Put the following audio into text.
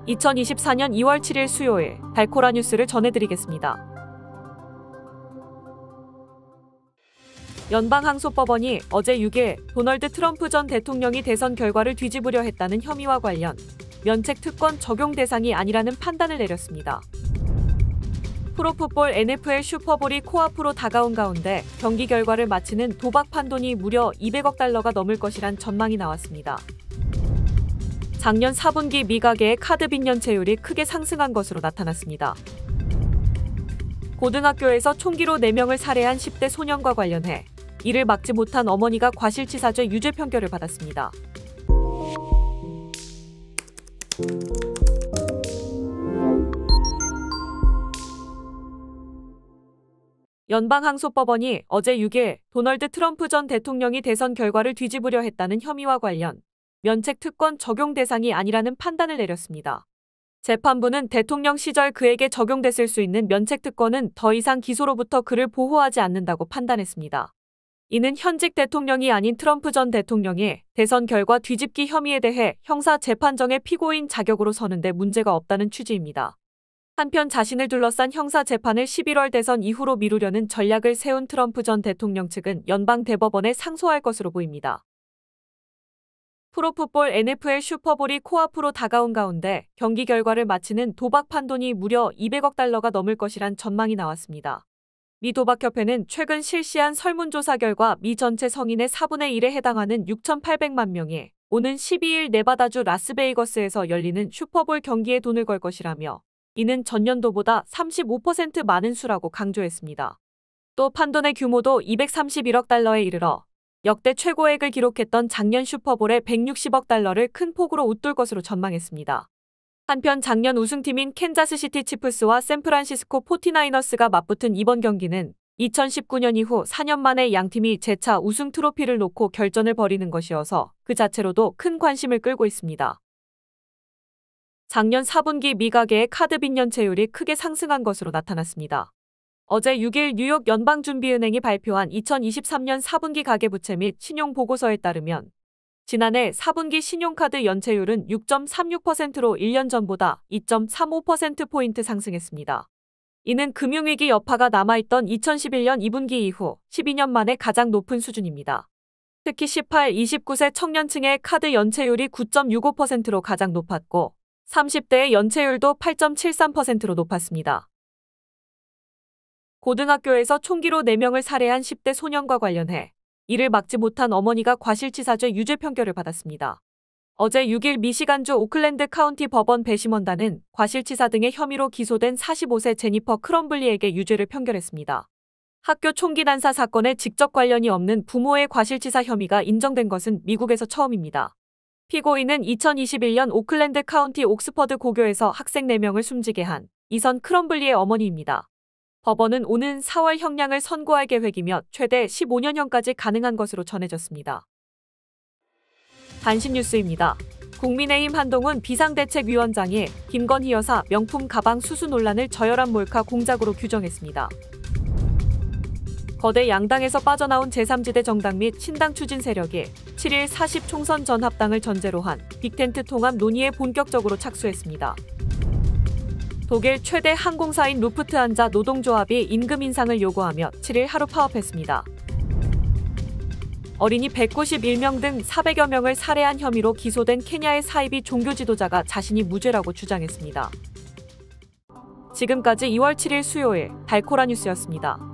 2024년 2월 7일 수요일 달코라 뉴스를 전해드리겠습니다. 연방항소법원이 어제 6일 도널드 트럼프 전 대통령이 대선 결과를 뒤집으려 했다는 혐의와 관련 면책 특권 적용 대상이 아니라는 판단을 내렸습니다. 프로풋볼 NFL 슈퍼볼이 코앞으로 다가온 가운데 경기 결과를 마치는 도박 판돈이 무려 200억 달러가 넘을 것이란 전망이 나왔습니다. 작년 4분기 미가계의 카드 빚연체율이 크게 상승한 것으로 나타났습니다. 고등학교에서 총기로 4명을 살해한 10대 소년과 관련해 이를 막지 못한 어머니가 과실치사죄 유죄 판결을 받았습니다. 연방항소법원이 어제 6일 도널드 트럼프 전 대통령이 대선 결과를 뒤집으려 했다는 혐의와 관련 면책 특권 적용 대상이 아니라는 판단을 내렸습니다. 재판부는 대통령 시절 그에게 적용됐을 수 있는 면책 특권은 더 이상 기소로부터 그를 보호하지 않는다고 판단했습니다. 이는 현직 대통령이 아닌 트럼프 전 대통령이 대선 결과 뒤집기 혐의에 대해 형사 재판정의 피고인 자격으로 서는데 문제가 없다는 취지입니다. 한편 자신을 둘러싼 형사 재판을 11월 대선 이후로 미루려는 전략을 세운 트럼프 전 대통령 측은 연방 대법원에 상소할 것으로 보입니다. 프로풋볼 NFL 슈퍼볼이 코앞으로 다가온 가운데 경기 결과를 마치는 도박 판돈이 무려 200억 달러가 넘을 것이란 전망이 나왔습니다. 미 도박협회는 최근 실시한 설문조사 결과 미 전체 성인의 4분의 1에 해당하는 6,800만 명이 오는 12일 네바다주 라스베이거스에서 열리는 슈퍼볼 경기에 돈을 걸 것이라며 이는 전년도보다 35% 많은 수라고 강조했습니다. 또 판돈의 규모도 231억 달러에 이르러 역대 최고액을 기록했던 작년 슈퍼볼의 160억 달러를 큰 폭으로 웃돌 것으로 전망했습니다. 한편 작년 우승팀인 캔자스시티 치프스와 샌프란시스코 49어스가 맞붙은 이번 경기는 2019년 이후 4년 만에 양팀이 재차 우승 트로피를 놓고 결전을 벌이는 것이어서 그 자체로도 큰 관심을 끌고 있습니다. 작년 4분기 미가계의 카드 빚연체율이 크게 상승한 것으로 나타났습니다. 어제 6일 뉴욕 연방준비은행이 발표한 2023년 4분기 가계부채 및 신용보고서에 따르면 지난해 4분기 신용카드 연체율은 6.36%로 1년 전보다 2.35%포인트 상승했습니다. 이는 금융위기 여파가 남아있던 2011년 2분기 이후 12년 만에 가장 높은 수준입니다. 특히 18-29세 청년층의 카드 연체율이 9.65%로 가장 높았고 30대의 연체율도 8.73%로 높았습니다. 고등학교에서 총기로 4명을 살해한 10대 소년과 관련해 이를 막지 못한 어머니가 과실치사죄 유죄 판결을 받았습니다. 어제 6일 미시간주 오클랜드 카운티 법원 배심원단은 과실치사 등의 혐의로 기소된 45세 제니퍼 크럼블리에게 유죄를 판결했습니다. 학교 총기 난사 사건에 직접 관련이 없는 부모의 과실치사 혐의가 인정된 것은 미국에서 처음입니다. 피고인은 2021년 오클랜드 카운티 옥스퍼드 고교에서 학생 4명을 숨지게 한 이선 크럼블리의 어머니입니다. 법원은 오는 4월 형량을 선고할 계획이며 최대 15년형까지 가능한 것으로 전해졌습니다. 단신 뉴스입니다. 국민의힘 한동훈 비상대책위원장이 김건희 여사 명품 가방 수수 논란을 저열한 몰카 공작으로 규정했습니다. 거대 양당에서 빠져나온 제3지대 정당 및 신당 추진 세력이 7일 40 총선 전 합당을 전제로 한 빅텐트 통합 논의에 본격적으로 착수했습니다. 독일 최대 항공사인 루프트한자 노동조합이 임금 인상을 요구하며 7일 하루 파업했습니다. 어린이 191명 등 400여 명을 살해한 혐의로 기소된 케냐의 사이비 종교 지도자가 자신이 무죄라고 주장했습니다. 지금까지 2월 7일 수요일 달코라 뉴스였습니다.